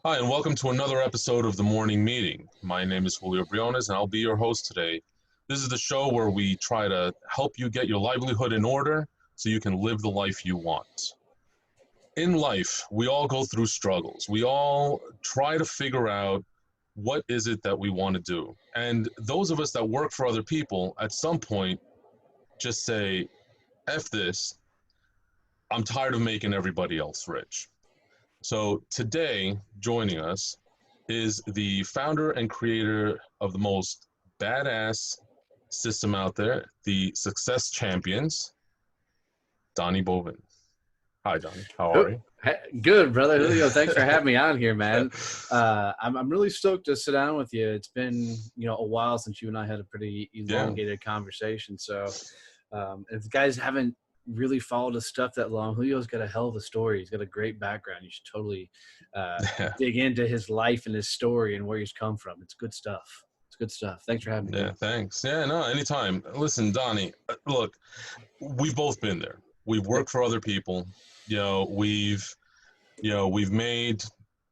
Hi, and welcome to another episode of the Morning Meeting. My name is Julio, and I'll be your host today. This is the show where we try to help you get your livelihood in order so you can live the life you want. In life, we all go through struggles. We all try to figure out what is it that we want to do. And those of us that work for other people, at some point, just say, F this, I'm tired of making everybody else rich. So today, joining us is the founder and creator of the most badass system out there, the Success Champions, Donnie Boivin. Hi, Donnie. How are you? Good, brother. Julio, thanks for having me on here, man. I'm really stoked to sit down with you. It's been, a while since you and I had a pretty elongated conversation. So if the guys haven't really followed his stuff that long, Julio's got a hell of a story. He's got a great background. You should totally dig into his life and his story and where he's come from. It's good stuff. It's good stuff. Thanks for having me. Yeah, thanks. Yeah, no, anytime. Listen, Donnie, look, we've both been there. We've worked for other people. We've made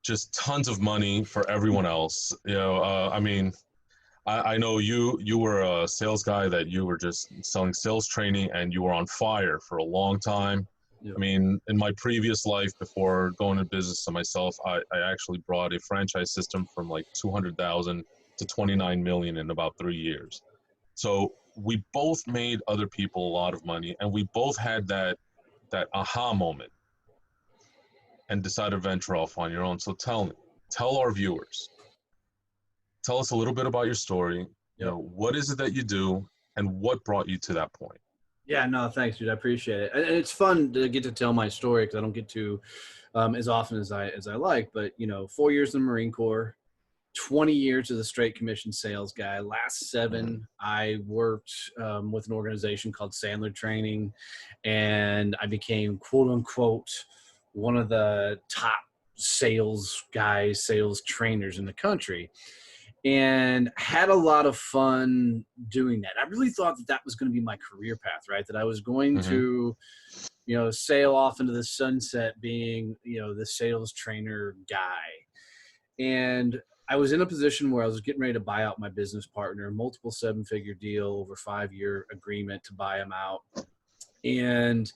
just tons of money for everyone else. I know you were a sales guy that you were just selling sales training and you were on fire for a long time. Yeah. I mean, in my previous life, before going into business to myself, I actually brought a franchise system from like 200,000 to 29 million in about 3 years. So we both made other people a lot of money, and we both had that aha moment and decided to venture off on your own. So tell our viewers, tell us a little bit about your story. What is it that you do and what brought you to that point? Yeah, no, thanks, dude. I appreciate it. And it's fun to get to tell my story because I don't get to as often as I like. But 4 years in the Marine Corps, 20 years as a straight commission sales guy. Last 7, I worked with an organization called Sandler Training, and I became quote unquote one of the top sales guys, sales trainers in the country. And had a lot of fun doing that. I really thought that was going to be my career path, right? That I was going to, sail off into the sunset being, the sales trainer guy. And I was in a position where I was getting ready to buy out my business partner, multiple 7-figure deal over 5-year agreement to buy him out. And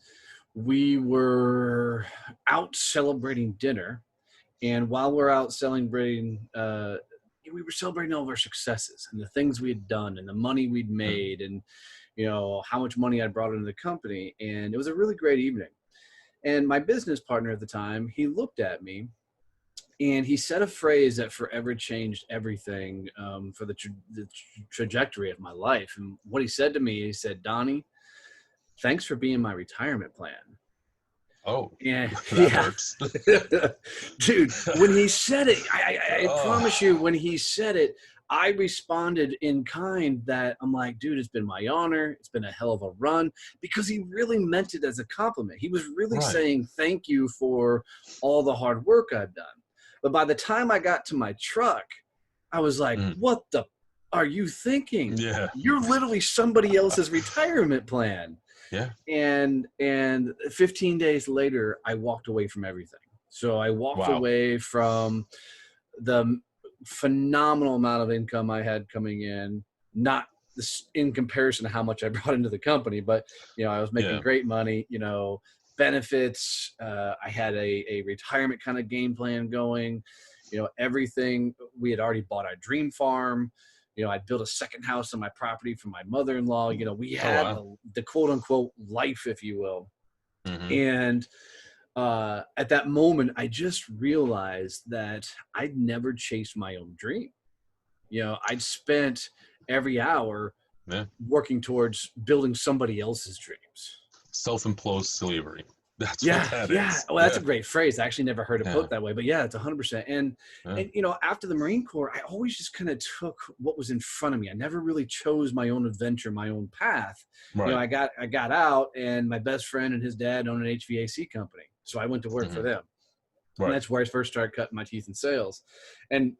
we were out celebrating dinner. And while we're out celebrating, we were celebrating all of our successes and the things we had done and the money we'd made and, how much money I'd brought into the company. And it was a really great evening. And my business partner at the time, he looked at me and he said a phrase that forever changed everything for the trajectory of my life. And what he said to me, he said, "Donnie, thanks for being my retirement plan." Oh, yeah, that hurts. Dude, when he said it, I promise you, when he said it, I responded in kind that I'm like, dude, it's been my honor. It's been a hell of a run, because he really meant it as a compliment. He was really saying thank you for all the hard work I've done. But by the time I got to my truck, I was like, what the are you thinking? Yeah. You're literally somebody else's retirement plan. Yeah. And 15 days later, I walked away from everything. So I walked away from the phenomenal amount of income I had coming in, not in comparison to how much I brought into the company, but, I was making great money, benefits. I had a retirement kind of game plan going, everything. We had already bought our dream farm. I built a second house on my property for my mother-in-law. We had the quote unquote life, if you will. And at that moment, I just realized that I'd never chased my own dream. I'd spent every hour working towards building somebody else's dreams. Self-imposed slavery. That's what that is. Well, that's a great phrase. I actually never heard it put that way, but yeah, it's 100%. And after the Marine Corps, I always just kind of took what was in front of me. I never really chose my own adventure, my own path. I got out, and my best friend and his dad owned an HVAC company, so I went to work for them. And that's where I first started cutting my teeth in sales. And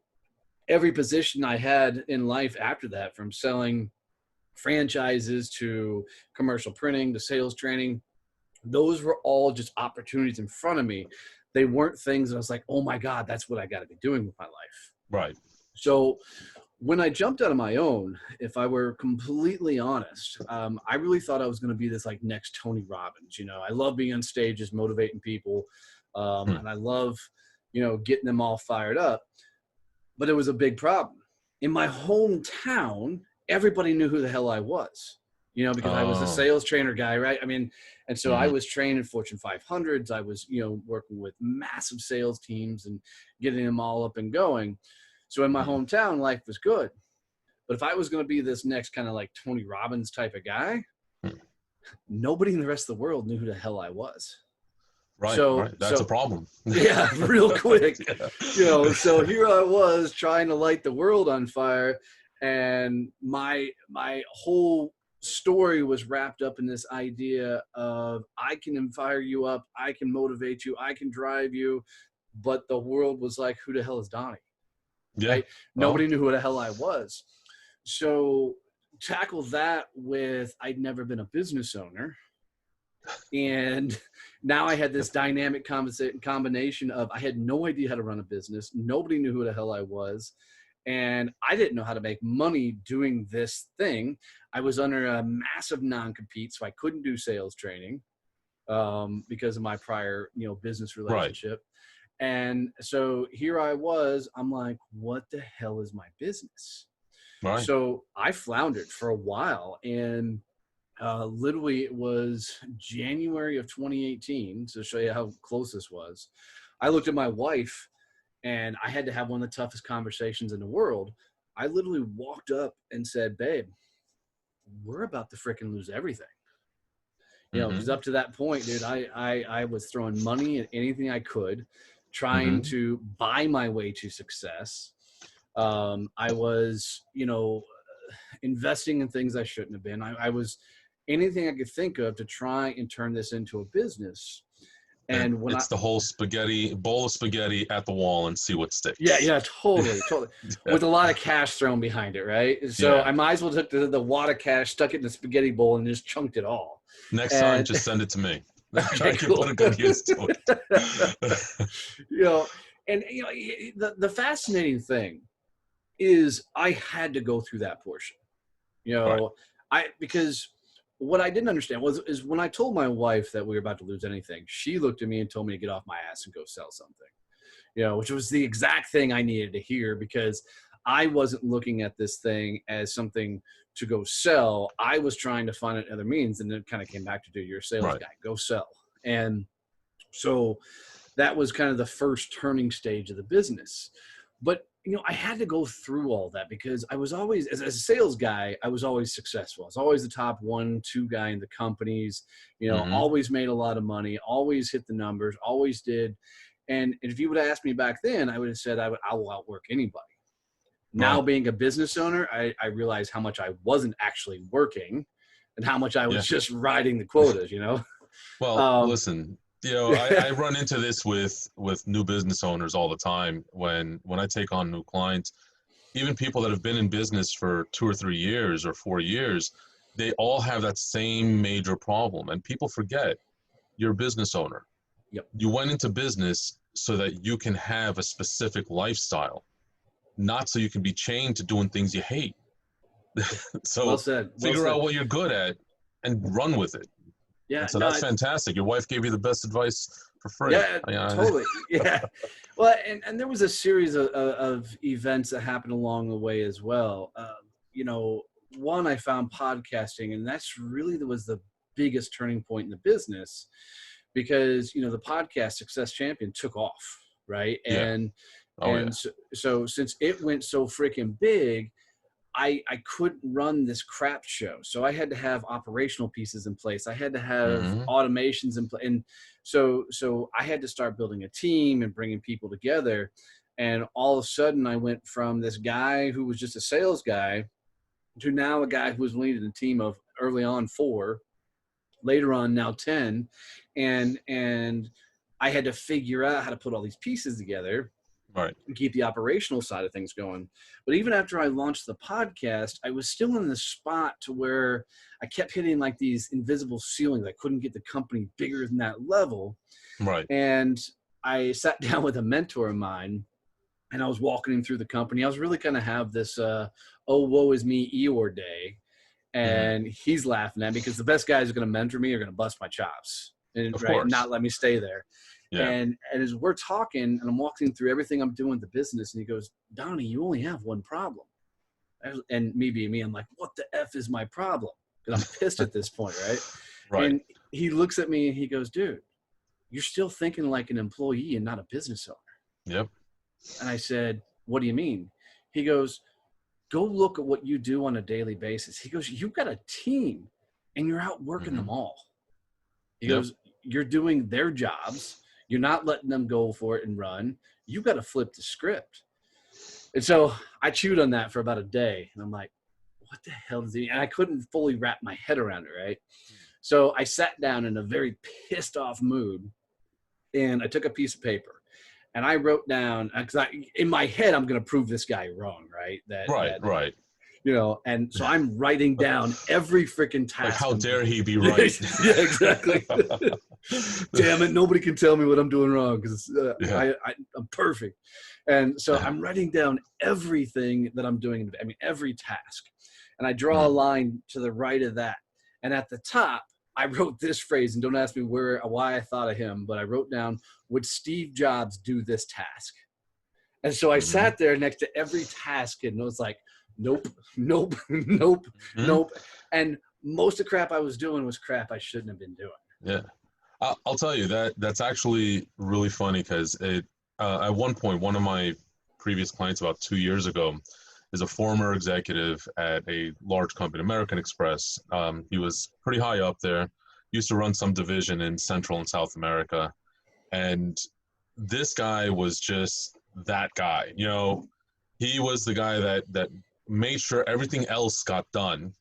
every position I had in life after that, from selling franchises to commercial printing to sales training, those were all just opportunities in front of me they weren't things that I was like, oh my God, that's what I got to be doing with my life. Right. So when I jumped out on my own, if I were completely honest, I really thought I was going to be this like next Tony Robbins. You know, I love being on stages, motivating people, and I love, you know, getting them all fired up. But it was a big problem. In my hometown, everybody knew who the hell I was, you know, because I was a sales trainer guy, right? I mean, and so I was training Fortune 500s. I was, you know, working with massive sales teams and getting them all up and going. So in my hometown, life was good. But if I was going to be this next kind of like Tony Robbins type of guy, nobody in the rest of the world knew who the hell I was. Right, so, right. That's a problem. Yeah, real quick. You know, so here I was trying to light the world on fire, and my whole story was wrapped up in this idea of I can fire you up, I can motivate you, I can drive you, but the world was like, who the hell is Donnie? Yeah. Right? Nobody knew who the hell I was. So tackle that with I'd never been a business owner. And now I had this dynamic combination of I had no idea how to run a business. Nobody knew who the hell I was. And I didn't know how to make money doing this thing. I was under a massive non-compete, so I couldn't do sales training because of my prior, you know, business relationship. Right. And so here I was, I'm like, what the hell is my business? Right. So I floundered for a while, and literally it was January of 2018 to show you how close this was. I looked at my wife, and I had to have one of the toughest conversations in the world. I literally walked up and said, babe, we're about to freaking lose everything. You know, because up to that point, dude, I was throwing money at anything I could, trying to buy my way to success. I was, you know, investing in things I shouldn't have been. I was anything I could think of to try and turn this into a business. And when it's the whole bowl of spaghetti at the wall and see what sticks. Yeah, totally. With a lot of cash thrown behind it, right? So I might as well took the wad of cash, stuck it in the spaghetti bowl, and just chunked it all. Next time, just send it to me. I can put a good use to it. You know, and you know, the fascinating thing is I had to go through that portion. You know, because what I didn't understand is when I told my wife that we were about to lose anything, she looked at me and told me to get off my ass and go sell something, you know, which was the exact thing I needed to hear, because I wasn't looking at this thing as something to go sell. I was trying to find other means, and it kind of came back to, you're a sales guy, go sell. And so that was kind of the first turning stage of the business. But you know, I had to go through all that because I was always, as a sales guy, I was always successful. I was always the top 1-2 guy in the companies, you know, always made a lot of money, always hit the numbers, always did. And if you would have asked me back then, I would have said I will outwork anybody. Now being a business owner, I realized how much I wasn't actually working and how much I was just riding the quotas, you know? Well, listen, you know, I run into this with new business owners all the time when I take on new clients. Even people that have been in business for 2 or 3 years or 4 years, they all have that same major problem. And people forget you're a business owner. Yep. You went into business so that you can have a specific lifestyle, not so you can be chained to doing things you hate. So well said. Figure out what you're good at and run with it. Yeah, and so that's fantastic. Your wife gave you the best advice for free. Yeah, totally. Yeah. Well, and there was a series of events that happened along the way as well. You know, one, I found podcasting, and that's really was the biggest turning point in the business, because, you know, the podcast Success Champion took off, right? And so since it went so freaking big, I couldn't run this crap show. So I had to have operational pieces in place. I had to have automations in place. And so I had to start building a team and bringing people together. And all of a sudden I went from this guy who was just a sales guy to now a guy who was leading a team of early on 4, later on now 10. And I had to figure out how to put all these pieces together. Right. And keep the operational side of things going. But even after I launched the podcast, I was still in the spot to where I kept hitting like these invisible ceilings. I couldn't get the company bigger than that level. Right. And I sat down with a mentor of mine, and I was walking him through the company. I was really kind of have this, oh, woe is me Eeyore day. And he's laughing at me because the best guys who are going to mentor me are going to bust my chops and Of right, course. not let me stay there. Yeah. And as we're talking and I'm walking through everything I'm doing with the business, and he goes, Donnie, you only have one problem. And me being me, I'm like, what the F is my problem? Because I'm pissed at this point, right? Right. And he looks at me and he goes, dude, you're still thinking like an employee and not a business owner. Yep. And I said, what do you mean? He goes, go look at what you do on a daily basis. He goes, you've got a team and you're out working them all. He goes, you're doing their jobs. You're not letting them go for it and run. You've got to flip the script. And so I chewed on that for about a day. And I'm like, what the hell is he? And I couldn't fully wrap my head around it, right? So I sat down in a very pissed off mood, and I took a piece of paper and I wrote down, because in my head, I'm going to prove this guy wrong, right? Right. You know, and so I'm writing down every freaking task. Like, how dare he be right? Yeah, exactly. Damn it, nobody can tell me what I'm doing wrong because I'm perfect. And so I'm writing down everything that I'm doing. I mean, every task. And I draw a line to the right of that. And at the top, I wrote this phrase, and don't ask me why I thought of him, but I wrote down, would Steve Jobs do this task? And so I sat there next to every task, and it was like, nope. And most of the crap I was doing was crap I shouldn't have been doing. Yeah. I'll tell you that's actually really funny because at one point, one of my previous clients about 2 years ago is a former executive at a large company, American Express. He was pretty high up there, used to run some division in Central and South America. And this guy was just that guy. You know, he was the guy that made sure everything else got done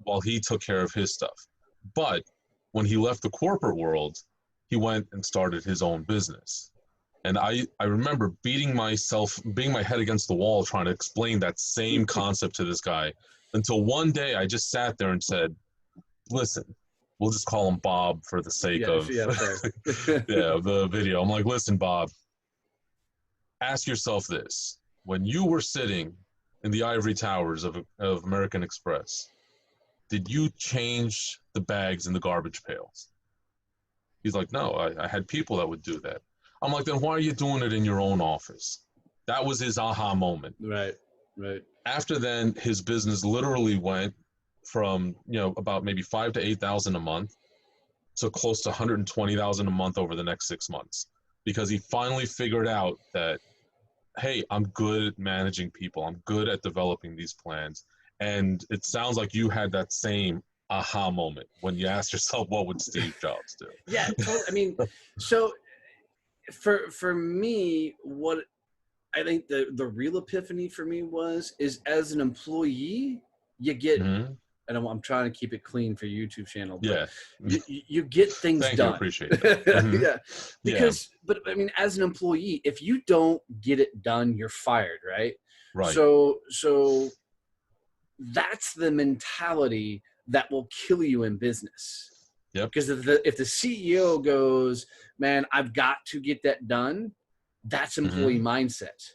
while he took care of his stuff. But when he left the corporate world, he went and started his own business. And I remember beating my head against the wall trying to explain that same concept to this guy until one day I just sat there and said, listen, we'll just call him Bob for the sake of the video. I'm like, listen, Bob, ask yourself this. When you were sitting in the ivory towers of American Express, did you change the bags in the garbage pails? He's like, no, I had people that would do that. I'm like, then why are you doing it in your own office? That was his aha moment. Right. After then, his business literally went from, about maybe 5,000 to 8,000 a month to close to 120,000 a month over the next 6 months, because he finally figured out that, hey, I'm good at managing people. I'm good at developing these plans. And it sounds like you had that same aha moment when you asked yourself, what would Steve Jobs do? Yeah, totally. I mean, so for me, what I think the real epiphany for me is as an employee, you get, and I'm trying to keep it clean for your YouTube channel, but you get things Thank done. You, appreciate that. But I mean, as an employee, if you don't get it done, you're fired, right? Right. So that's the mentality that will kill you in business. Yep. Because if the CEO goes, man, I've got to get that done, that's employee mindset.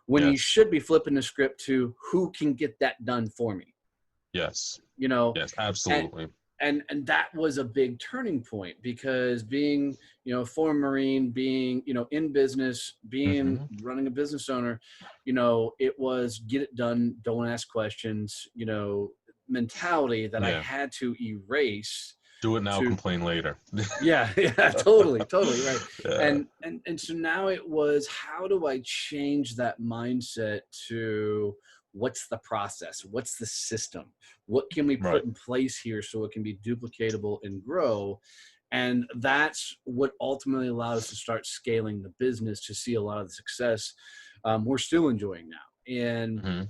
When you should be flipping the script to who can get that done for me. Yes. Yes, absolutely. And that was a big turning point, because being, a former Marine, being, in business, being running a business owner, it was get it done, don't ask questions, mentality that I had to erase. Do it now, complain later. Totally right. Yeah. And so now it was, how do I change that mindset to what's the process? What's the system? What can we put in place here so it can be duplicatable and grow? And that's what ultimately allowed us to start scaling the business, to see a lot of the success we're still enjoying now. And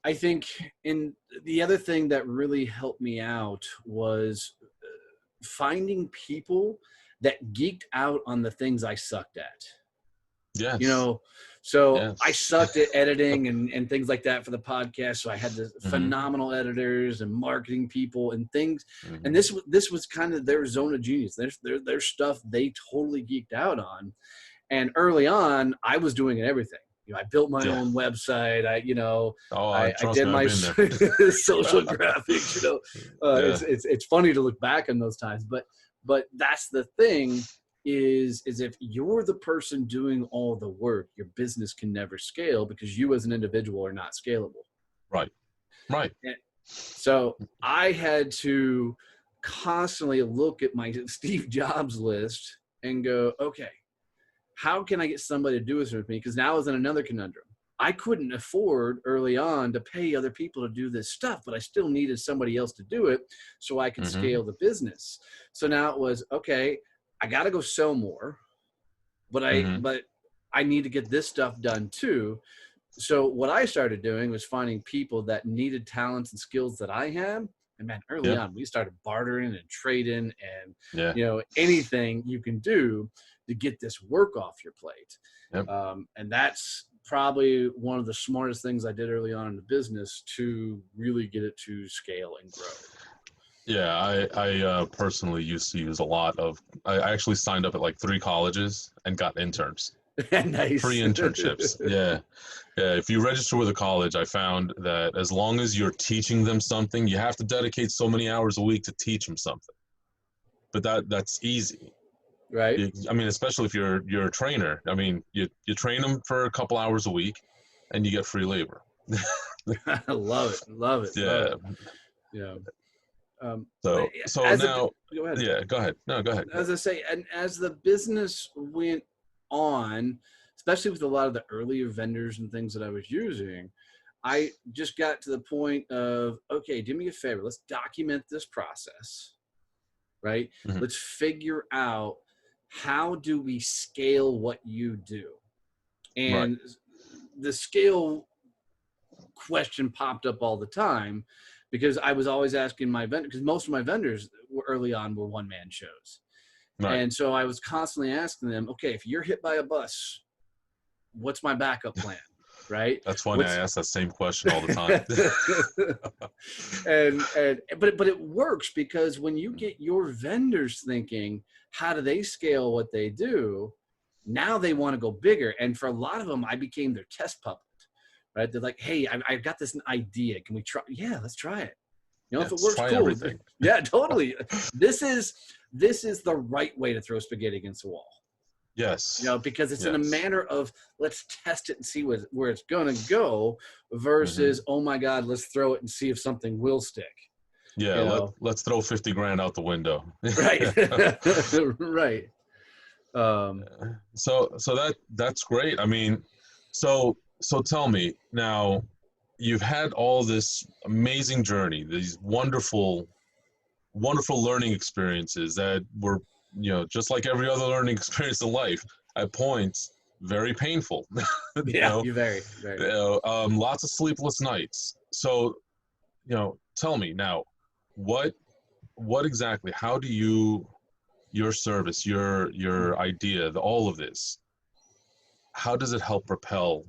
I think the other thing that really helped me out was finding people that geeked out on the things I sucked at. Yes. So I Yes. sucked at editing and things like that for the podcast. So I had the Mm-hmm. phenomenal editors and marketing people and things. And Mm-hmm. this was kind of their zone of genius. Their stuff they totally geeked out on. And early on, I was doing everything. I built my Yeah. own website. Oh, I trust did me, I've my been there. social graphics. Yeah. It's funny to look back on those times, but that's the thing is if you're the person doing all the work, your business can never scale because you as an individual are not scalable. Right. Right. And so I had to constantly look at my Steve Jobs list and go, okay, how can I get somebody to do this with me? Because now I was in another conundrum. I couldn't afford early on to pay other people to do this stuff, but I still needed somebody else to do it so I could Mm-hmm. scale the business. So now it was, okay, I got to go sell more, but Mm-hmm. I need to get this stuff done too. So what I started doing was finding people that needed talents and skills that I had. And man, early Yep. on, we started bartering and trading and, Yeah. anything you can do to get this work off your plate. Yep. And that's probably one of the smartest things I did early on in the business to really get it to scale and grow. Yeah, I personally used to use a lot of. I actually signed up at like 3 colleges and got interns, Nice. free internships. Yeah, yeah. If you register with a college, I found that as long as you're teaching them something, you have to dedicate so many hours a week to teach them something. But that's easy. Right. I mean, especially if you're a trainer. I mean, you train them for a couple hours a week, and you get free labor. I love it. Love it. Yeah. Love it. Yeah. So now, go ahead. yeah, go ahead. No, go ahead. As I say, and as the business went on, especially with a lot of the earlier vendors and things that I was using, I just got to the point of, okay, do me a favor. Let's document this process, right? Mhm. Let's figure out how do we scale what you do? And the scale question popped up all the time because I was always asking my vendor, because most of my vendors were early on were one-man shows. Right. And so I was constantly asking them, okay, if you're hit by a bus, what's my backup plan? Right. That's funny. I ask that same question all the time. But it works because when you get your vendors thinking, how do they scale what they do? Now they want to go bigger. And for a lot of them, I became their test puppet. Right? They're like, hey, I've got this idea. Can we try? Yeah, let's try it. If it works, try cool. everything. Yeah, totally. This is the right way to throw spaghetti against the wall. Yes. Because it's in a manner of let's test it and see where it's going to go versus, oh my God, let's throw it and see if something will stick. Yeah, let's throw 50 grand out the window. Right. Right. So that's great. I mean, so tell me now, you've had all this amazing journey, these wonderful learning experiences that were, just like every other learning experience in life, at points very painful. Yeah, you very, very. Lots of sleepless nights. So, tell me now, what exactly? How do your service, your idea, all of this, how does it help propel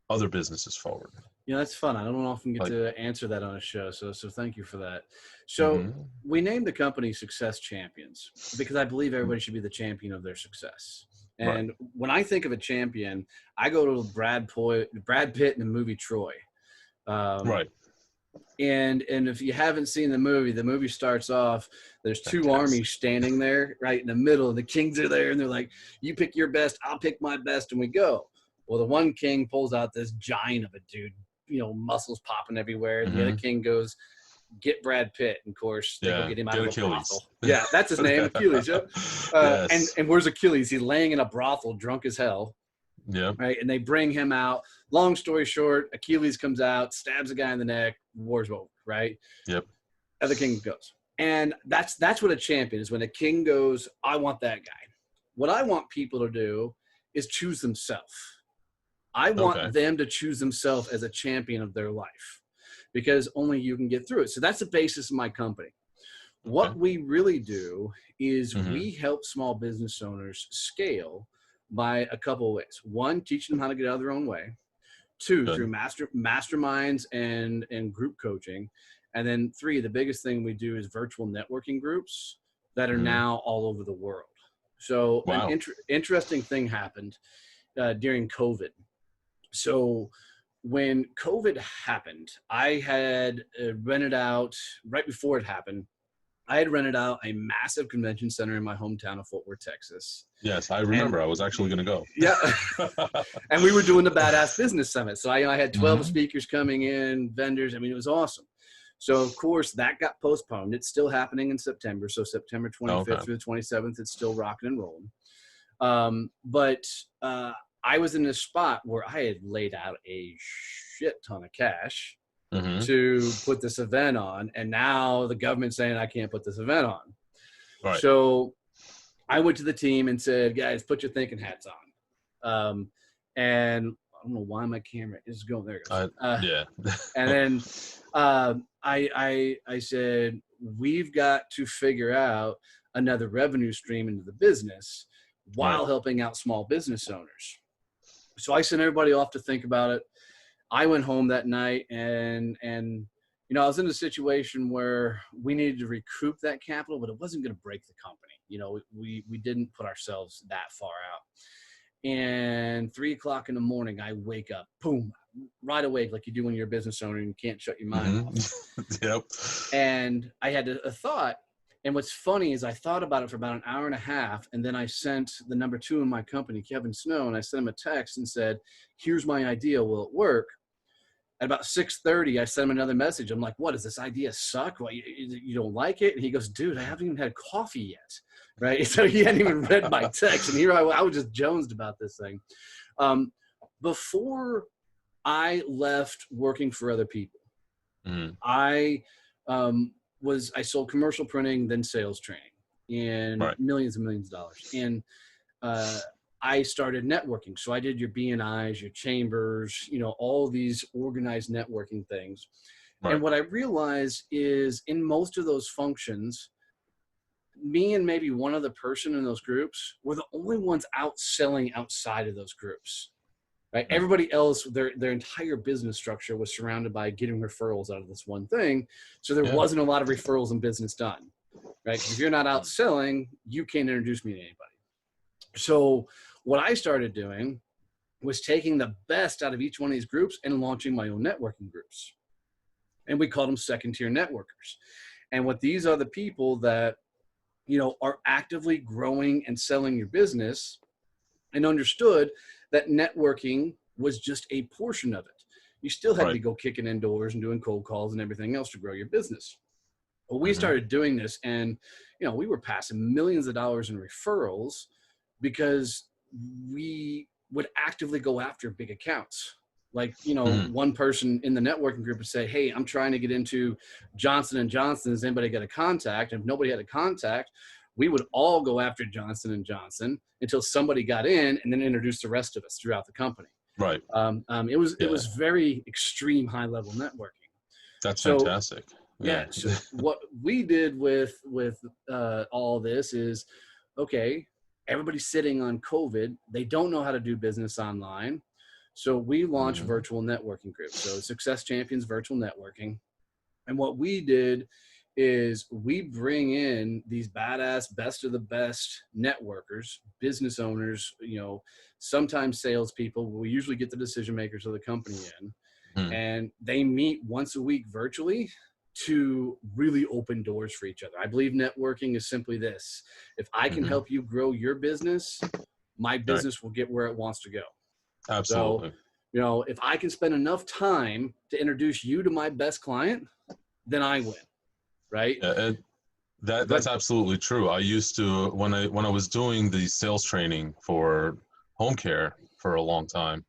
other businesses forward? That's fun. I don't often get to answer that on a show, so thank you for that. So we named the company Success Champions because I believe everybody should be the champion of their success. And when I think of a champion, I go to Brad Pitt in the movie Troy. Right. And if you haven't seen the movie starts off, there's two armies standing there right in the middle, and the kings are there, and they're like, you pick your best, I'll pick my best, and we go. Well, the one king pulls out this giant of a dude, muscles popping everywhere. The other king goes, get Brad Pitt. And of course, they go get him out of a brothel. Yeah, that's his name, Achilles. Yeah. Yes. And where's Achilles? He's laying in a brothel, drunk as hell. Yeah. Right. And they bring him out. Long story short, Achilles comes out, stabs a guy in the neck, war's over. Right. Yep. Other king goes. And that's what a champion is. When a king goes, I want that guy. What I want people to do is choose themselves. I want them to choose themselves as a champion of their life because only you can get through it. So that's the basis of my company. What we really do is we help small business owners scale by a couple of ways. One, teaching them how to get out of their own way. Two, Good. through masterminds and group coaching. And then three, the biggest thing we do is virtual networking groups that are now all over the world. So Wow. an interesting thing happened during COVID. So when COVID happened, I had rented out, right before it happened, I had rented out a massive convention center in my hometown of Fort Worth, Texas. Yes, I remember. I was actually going to go. Yeah. And we were doing the Badass Business Summit. So I had 12 speakers coming in, vendors. I mean, it was awesome. So, of course, that got postponed. It's still happening in September. So September 25th through the 27th, it's still rocking and rolling. But I was in this spot where I had laid out a shit ton of cash to put this event on. And now the government's saying I can't put this event on. Right. So I went to the team and said, guys, put your thinking hats on. And I don't know why my camera is going there. Yeah. And then I said, we've got to figure out another revenue stream into the business while helping out small business owners. So I sent everybody off to think about it. I went home that night and you know, I was in a situation where we needed to recoup that capital, but it wasn't going to break the company. You know, we didn't put ourselves that far out. And 3 o'clock in the morning, I wake up, boom, right awake, like you do when you're a business owner and you can't shut your mind off. Yep. And I had a thought. And what's funny is I thought about it for about an hour and a half. And then I sent the number 2 in my company, Kevin Snow, and I sent him a text and said, here's my idea. Will it work? At about 6:30, I sent him another message. I'm like, what, does this idea suck? What, you don't like it? And he goes, dude, I haven't even had coffee yet. Right? So he hadn't even read my text. And here I was just jonesed about this thing. Before I left working for other people, I sold commercial printing, then sales training, and millions and millions of dollars. And I started networking. So I did your BNIs, your chambers, you know, all these organized networking things. And what I realized is in most of those functions, me and maybe one other person in those groups were the only ones out selling outside of those groups. Right? Everybody else, their entire business structure was surrounded by getting referrals out of this one thing. So there wasn't a lot of referrals and business done. Right? If you're not out selling, you can't introduce me to anybody. So what I started doing was taking the best out of each one of these groups and launching my own networking groups. And we called them second tier networkers. And what these are the people that, you know, are actively growing and selling your business and understood that networking was just a portion of it. You still had to go kicking in doors and doing cold calls and everything else to grow your business. Well, we started doing this and, you know, we were passing millions of dollars in referrals because we would actively go after big accounts. Like, you know, one person in the networking group would say, hey, I'm trying to get into Johnson & Johnson. Has anybody got a contact? And if nobody had a contact, we would all go after Johnson & Johnson until somebody got in and then introduced the rest of us throughout the company. Right. It was very extreme high level networking. That's fantastic. Yeah. So what we did with all this is, okay, everybody's sitting on COVID. They don't know how to do business online. So we launched virtual networking groups. So Success Champions Virtual Networking. And what we did is we bring in these badass, best of the best networkers, business owners, you know, sometimes salespeople. We usually get the decision makers of the company in, and they meet once a week virtually to really open doors for each other. I believe networking is simply this. If I can help you grow your business, my business will get where it wants to go. Absolutely. So, you know, if I can spend enough time to introduce you to my best client, then I win. Right. Yeah, that's absolutely true. I used to, when I was doing the sales training for home care for a long time,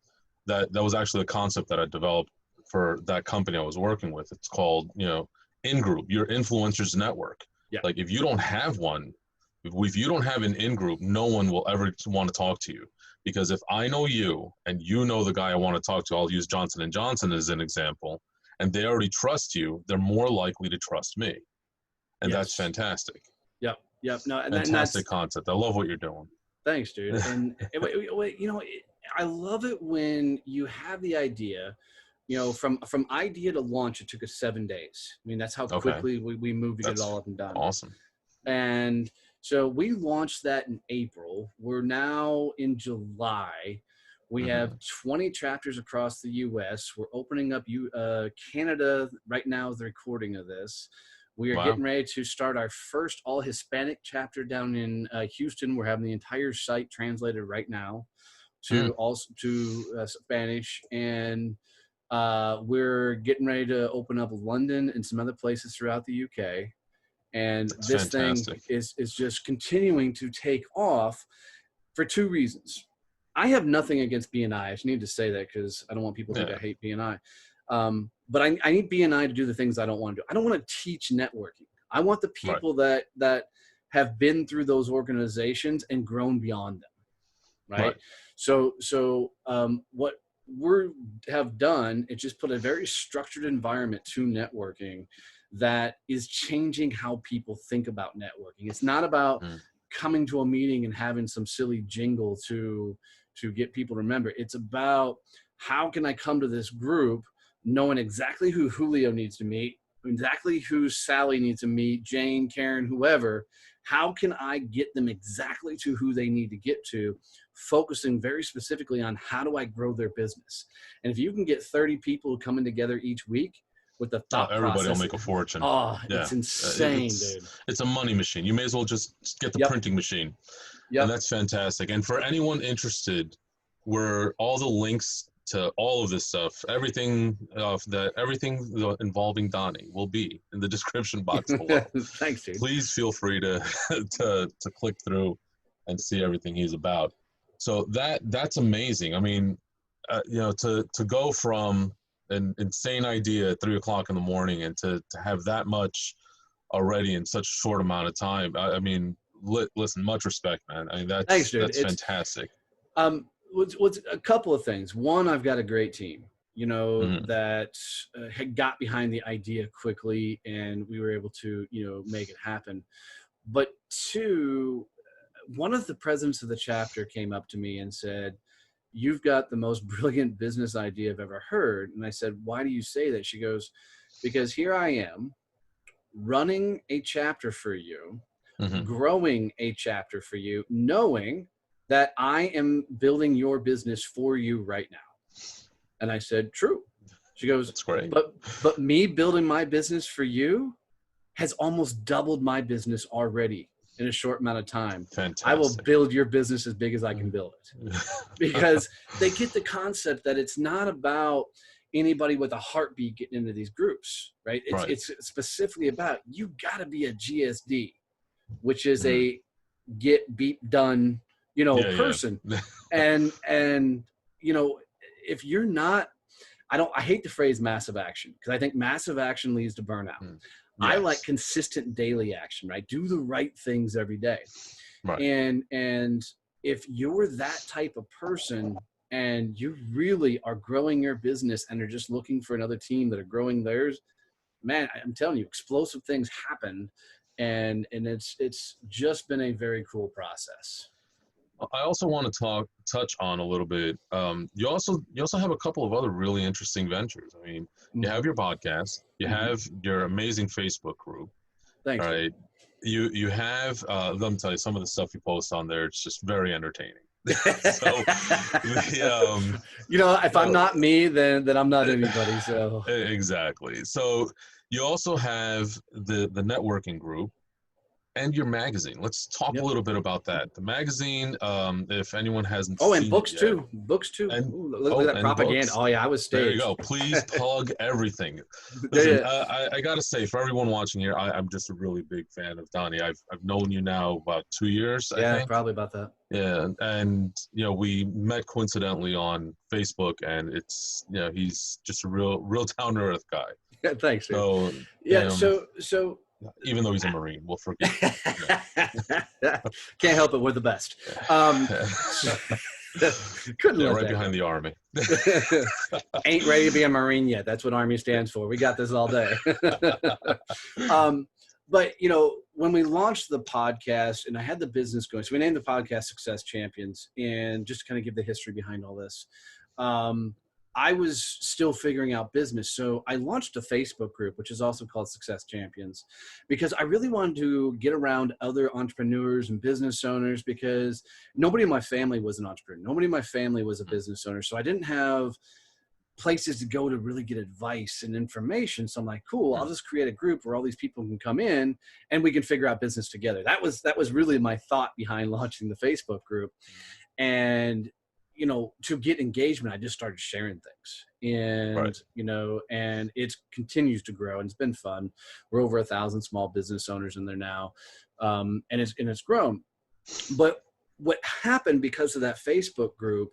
that was actually a concept that I developed for that company I was working with. It's called, you know, in-group, your influencers network. Yeah. Like if you don't have one, if you don't have an in-group, no one will ever want to talk to you. Because if I know you and you know the guy I want to talk to, I'll use Johnson & Johnson as an example, and they already trust you, they're more likely to trust me. And that's fantastic. Yep. No, and fantastic concept. I love what you're doing. Thanks, dude. And you know, I love it when you have the idea. You know, from idea to launch, it took us 7 days. I mean, that's how Okay. quickly we moved to get it That's all up and done. awesome. And so we launched that in April. We're now in July. We have 20 chapters across the U.S. We're opening up Canada right now is the recording of this. We are getting ready to start our first all Hispanic chapter down in Houston. We're having the entire site translated right now to Spanish, and we're getting ready to open up London and some other places throughout the UK. And That's this fantastic. thing is just continuing to take off for 2 reasons. I have nothing against BNI. I just need to say that because I don't want people to think I hate BNI. But I need BNI to do the things I don't want to do. I don't want to teach networking. I want the people that have been through those organizations and grown beyond them. Right. So what we have done is just put a very structured environment to networking that is changing how people think about networking. It's not about coming to a meeting and having some silly jingle to get people to remember. It's about how can I come to this group knowing exactly who Julio needs to meet, exactly who Sally needs to meet, Jane, Karen, whoever. How can I get them exactly to who they need to get to, focusing very specifically on how do I grow their business? And if you can get 30 people coming together each week with the thought everybody process, will make a fortune. It's insane, dude. It's a money machine. You may as well just get the printing machine. And that's fantastic. And for anyone interested, where all the links to all of this stuff, everything involving Donnie will be in the description box below. Thanks, dude. Please feel free to click through and see everything he's about. So that's amazing. I mean, to go from an insane idea at 3 o'clock in the morning and to have that much already in such a short amount of time. I mean, listen, much respect, man. I mean, Thanks, dude. That's fantastic. What's a couple of things. One, I've got a great team, that had got behind the idea quickly, and we were able to, make it happen. But 2, one of the presidents of the chapter came up to me and said, "You've got the most brilliant business idea I've ever heard." And I said, "Why do you say that?" She goes, "Because here I am running a chapter for you, growing a chapter for you, knowing that I am building your business for you right now." And I said, "True." She goes, "That's great. But me building my business for you has almost doubled my business already in a short amount of time. Fantastic. I will build your business as big as I can build it." Because they get the concept that it's not about anybody with a heartbeat getting into these groups, right? It's specifically about, you got to be a GSD, which is a get beep done, person. And if you're not, I hate the phrase massive action, because I think massive action leads to burnout. Yes. I like consistent daily action, right? Do the right things every day. Right. And if you're that type of person and you really are growing your business and are just looking for another team that are growing theirs, man, I'm telling you, explosive things happen. And it's just been a very cool process. I also want to touch on a little bit. You also have a couple of other really interesting ventures. I mean, you have your podcast, you have your amazing Facebook group. Thanks. Right. You have let me tell you, some of the stuff you post on there, it's just very entertaining. So, if I'm not me, then I'm not anybody. So exactly. So you also have the networking group and your magazine. Let's talk a little bit about that. The magazine, if anyone hasn't seen and books it too. yet. Books too. Look at that propaganda. Books. Oh yeah, I was staged. There you go. Please plug everything. Listen, I gotta say, for everyone watching here, I'm just a really big fan of Donnie. I've known you now about 2 years. I think. Probably about that. Yeah, and we met coincidentally on Facebook, and it's he's just a real down to earth guy. Yeah, thanks. So so. Even though he's a Marine, we'll forgive him. Can't help it. We're the best. Couldn't right behind the Army. Ain't ready to be a Marine yet. That's what Army stands for. We got this all day. but you know, when we launched the podcast and I had the business going, so we named the podcast Success Champions. And just to kind of give the history behind all this, I was still figuring out business. So I launched a Facebook group, which is also called Success Champions, because I really wanted to get around other entrepreneurs and business owners, because nobody in my family was an entrepreneur. Nobody in my family was a business owner. So I didn't have places to go to really get advice and information. So I'm like, cool, I'll just create a group where all these people can come in and we can figure out business together. That was really my thought behind launching the Facebook group. And you know, to get engagement, I just started sharing things, and you know, and it continues to grow, and it's been fun. We're over 1,000 small business owners in there now, and it's grown. But what happened because of that Facebook group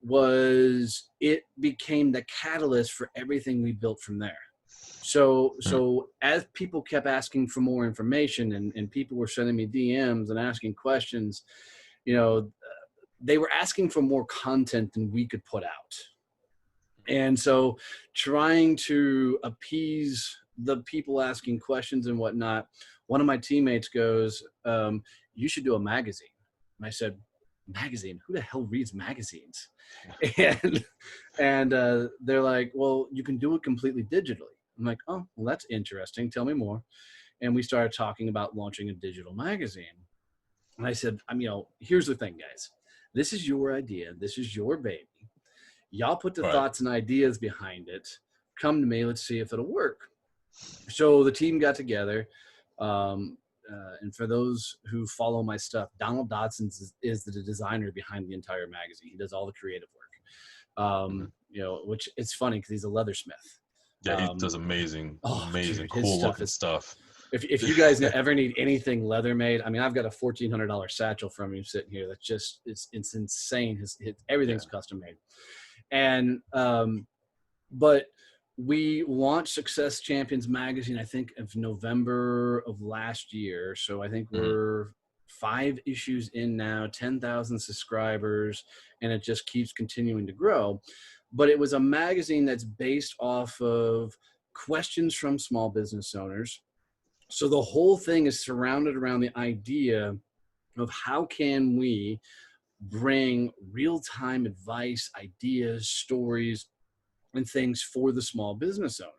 was it became the catalyst for everything we built from there. So as people kept asking for more information, and people were sending me DMs and asking questions, you know, they were asking for more content than we could put out. And so trying to appease the people asking questions and whatnot, one of my teammates goes, you should do a magazine. And I said, magazine? Who the hell reads magazines? And they're like, well, you can do it completely digitally. I'm like, oh, well, that's interesting. Tell me more. And we started talking about launching a digital magazine. And I said, you know, here's the thing, guys. This is your idea. This is your baby. Y'all put the thoughts and ideas behind it. Come to me. Let's see if it'll work. So the team got together. And for those who follow my stuff, Donald Dodson is the designer behind the entire magazine. He does all the creative work. You know, which it's funny because he's a leathersmith. Yeah, he does amazing, dude, cool looking stuff. If you guys ever need anything leather made, I mean, I've got a $1,400 satchel from him sitting here. That's just, it's insane. Everything's custom made. And, but we launched Success Champions magazine, I think of November of last year. So I think we're 5 issues in now, 10,000 subscribers, and it just keeps continuing to grow. But it was a magazine that's based off of questions from small business owners. So the whole thing is surrounded around the idea of how can we bring real-time advice, ideas, stories, and things for the small business owner.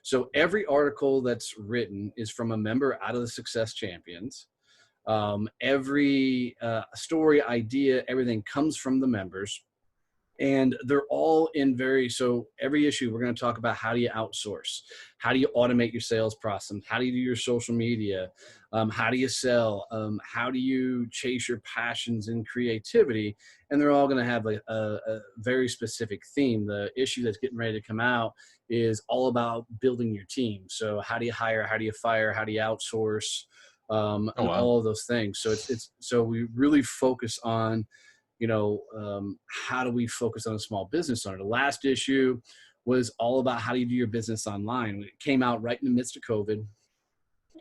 So every article that's written is from a member out of the Success Champions. Every story, idea, everything comes from the members. And they're all in so every issue, we're going to talk about how do you outsource? How do you automate your sales process? How do you do your social media? How do you sell? How do you chase your passions and creativity? And they're all going to have a very specific theme. The issue that's getting ready to come out is all about building your team. So how do you hire? How do you fire? How do you outsource? All of those things. So so we really focus on, you know, how do we focus on a small business owner? The last issue was all about how do you do your business online. It came out right in the midst of COVID,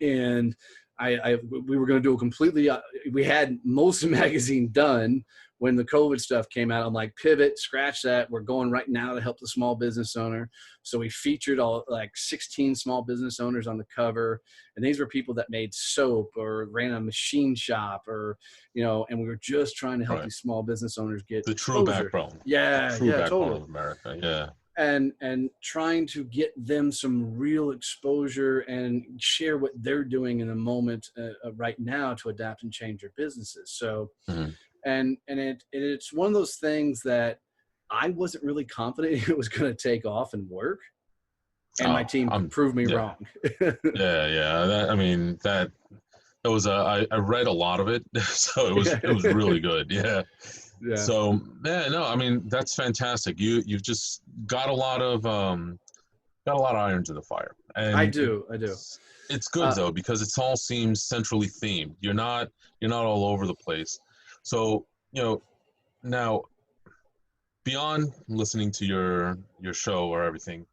and we were going to do a completely. We had most of the magazine done when the COVID stuff came out. I'm like, pivot, scratch that. We're going right now to help the small business owner. So we featured all 16 small business owners on the cover. And these were people that made soap or ran a machine shop or, you know, and we were just trying to help these small business owners get the true backbone. Yeah. True backbone totally. of America. Yeah. And trying to get them some real exposure and share what they're doing in the moment right now to adapt and change their businesses. So, and it's one of those things that I wasn't really confident it was going to take off and work. And my team proved me wrong. That was I read a lot of it, so it was really good. Yeah. So that's fantastic. You've just got a lot of irons in the fire. And I do. It's good though, because it all seems centrally themed. You're not all over the place. So, you know, now beyond listening to your show or everything,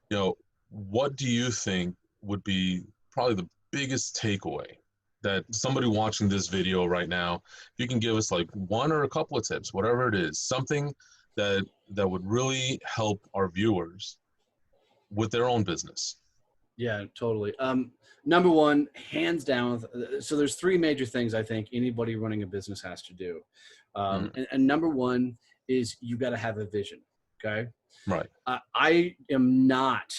you know, what do you think would be probably the biggest takeaway that somebody watching this video right now, if you can give us like one or a couple of tips, whatever it is, something that would really help our viewers with their own business? Yeah, totally. Number one, hands down. So there's three major things I think anybody running a business has to do. And number one is you got to have a vision. Okay. Right. I am not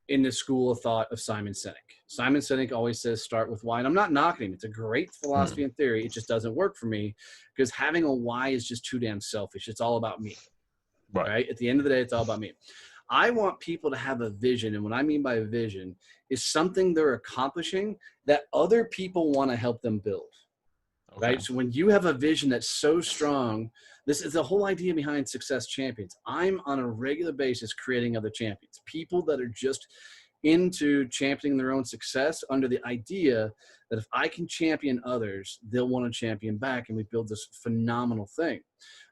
in the school of thought of Simon Sinek. Simon Sinek always says start with why, and I'm not knocking him. It's a great philosophy and theory. It just doesn't work for me because having a why is just too damn selfish. It's all about me. Right? At the end of the day, it's all about me. I want people to have a vision, and what I mean by a vision is something they're accomplishing that other people want to help them build. Okay. Right? So when you have a vision that's so strong, this is the whole idea behind Success Champions. I'm on a regular basis creating other champions, people that are just into championing their own success under the idea that if I can champion others, they'll want to champion back, and we build this phenomenal thing.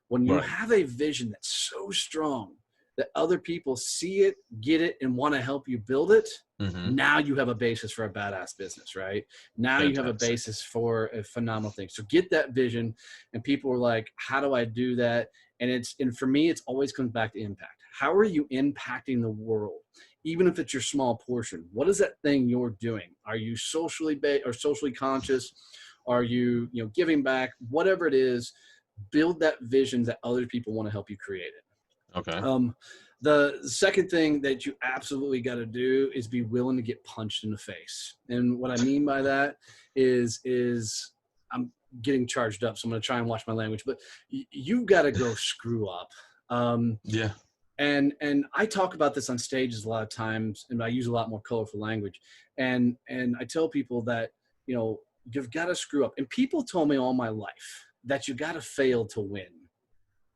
When you have a vision that's so strong that other people see it, get it, and want to help you build it, now you have a basis for a badass business, right? Now you have a basis for a phenomenal thing. So get that vision, and people are like, how do I do that? And for me, it's always comes back to impact. How are you impacting the world? Even if it's your small portion, what is that thing you're doing? Are you socially or socially conscious? Are you, giving back? Whatever it is, build that vision that other people want to help you create it. Okay. The second thing that you absolutely got to do is be willing to get punched in the face. And what I mean by that is I'm getting charged up, so I'm going to try and watch my language, but you've got to go screw up. Yeah. And I talk about this on stages a lot of times, and I use a lot more colorful language. And I tell people that, you've got to screw up. And people told me all my life that you got to fail to win.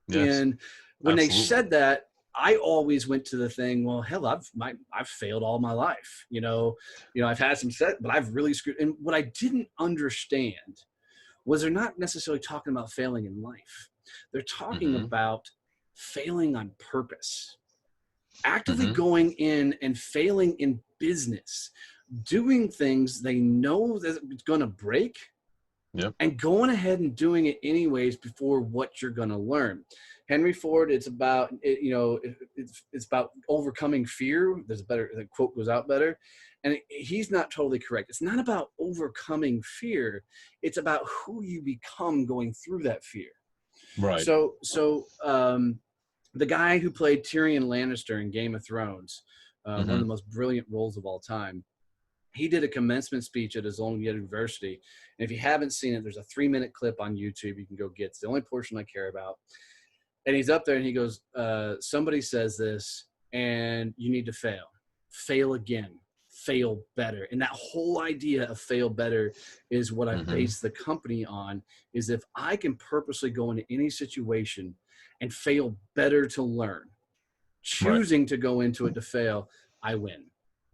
Yes. And when they said that, I always went to the thing, well, hell, I've failed all my life. I've had some set, but I've really screwed. And what I didn't understand was they're not necessarily talking about failing in life. They're talking about failing on purpose, actively going in and failing in business, doing things they know that it's going to break. Yep. And going ahead and doing it anyways before what you're going to learn. Henry Ford, it's about, it's about overcoming fear. The quote goes out better. And he's not totally correct. It's not about overcoming fear. It's about who you become going through that fear. Right. So the guy who played Tyrion Lannister in Game of Thrones, one of the most brilliant roles of all time, he did a commencement speech at his own university. And if you haven't seen it, there's a 3-minute clip on YouTube you can go get. It's the only portion I care about. And he's up there and he goes, somebody says this and you need to fail. Fail again. Fail better. And that whole idea of fail better is what I base the company on, is if I can purposely go into any situation and fail better to learn, choosing to go into it to fail, I win.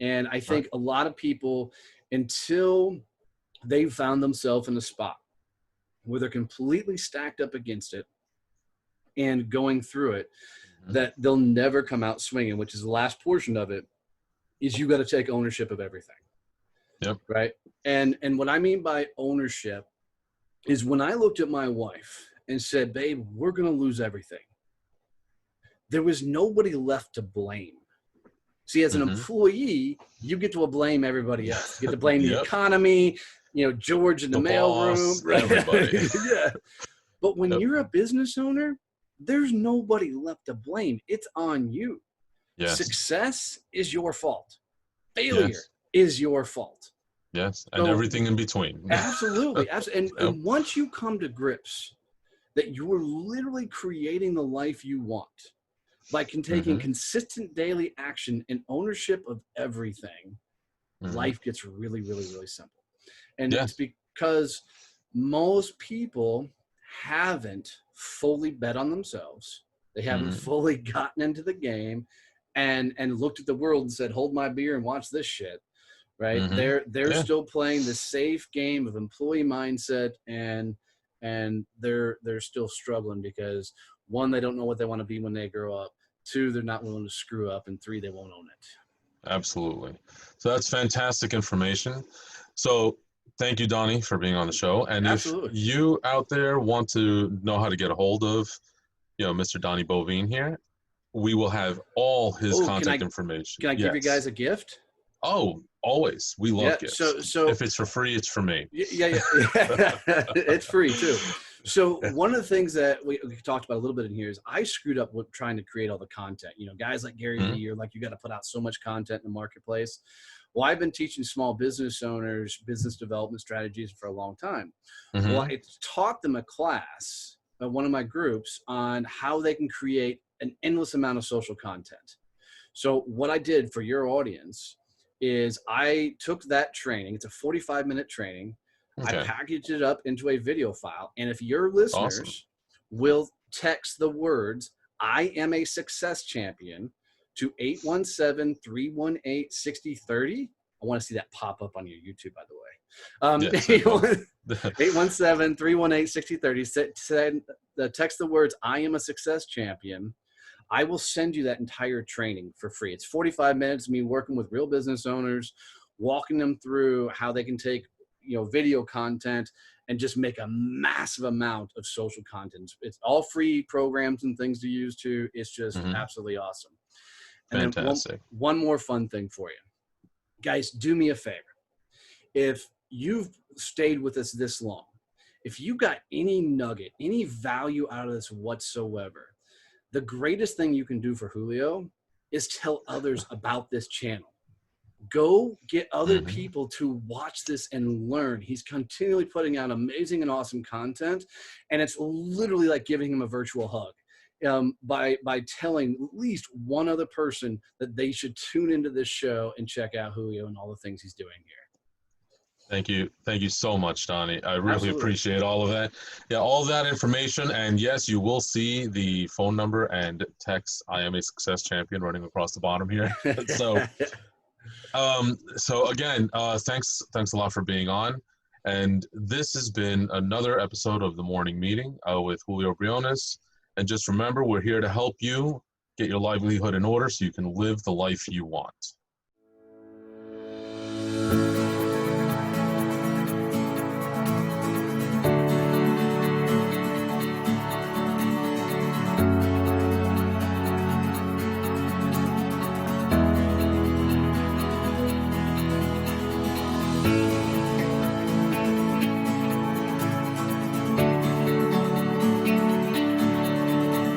And I think a lot of people, until they've found themselves in a spot where they're completely stacked up against it and going through it, that they'll never come out swinging, which is the last portion of it, is you got to take ownership of everything. Yep. Right. And what I mean by ownership is when I looked at my wife and said, babe, we're going to lose everything, there was nobody left to blame. See, as an employee, you get to blame everybody else. You get to blame the economy, George in the mailroom, right? Everybody. Yeah. But when you're a business owner, there's nobody left to blame. It's on you. Yes. Success is your fault. Failure is your fault. Yes, and everything in between. Absolutely. And once you come to grips that you're literally creating the life you want, by taking consistent daily action and ownership of everything, life gets really, really, really simple. And it's because most people haven't fully bet on themselves. They haven't fully gotten into the game and looked at the world and said, hold my beer and watch this shit. Right. They're still playing the safe game of employee mindset, and they're still struggling because 1, they don't know what they want to be when they grow up. 2, they're not willing to screw up. And 3, they won't own it. Absolutely. So that's fantastic information. So thank you, Donnie, for being on the show. And if you out there want to know how to get a hold of, Mr. Donnie Boivin here, we will have all his contact information. Can I give you guys a gift? Oh, always. We love Yeah. gifts. So If it's for free, it's for me. yeah. It's free too. So one of the things that we talked about a little bit in here is I screwed up with trying to create all the content. You know, guys like Gary Mhm. Vee, you're like, you got to put out so much content in the marketplace. Well, I've been teaching small business owners business development strategies for a long time. Well, Mhm. I taught them a class, one of my groups, on how they can create an endless amount of social content. So what I did for your audience is I took that training. It's a 45-minute training. I Okay. packaged it up into a video file. And if your Awesome. listeners will text the words, I am a success champion, to 817-318-6030. I want to see that pop up on your YouTube, by the way. Yes, it will. 817-318-6030. Text the words, I am a success champion. I will send you that entire training for free. It's 45 minutes of me working with real business owners, walking them through how they can take, video content and just make a massive amount of social content. It's all free programs and things to use too. It's just Mhm. absolutely awesome. And then Fantastic. one more fun thing for you. Guys, do me a favor. If you've stayed with us this long, if you got any nugget, any value out of this whatsoever, the greatest thing you can do for Julio is tell others about this channel. Go get other Mhm. people to watch this and learn. He's continually putting out amazing and awesome content, and it's literally like giving him a virtual hug by telling at least one other person that they should tune into this show and check out Julio and all the things he's doing here. Thank you. Thank you so much, Donnie. I really Absolutely. appreciate all of that. Yeah, all of that information. And yes, you will see the phone number and text I am a success champion running across the bottom here. So again, thanks a lot for being on. And this has been another episode of the morning meeting with Julio Briones. And just remember, we're here to help you get your livelihood in order so you can live the life you want.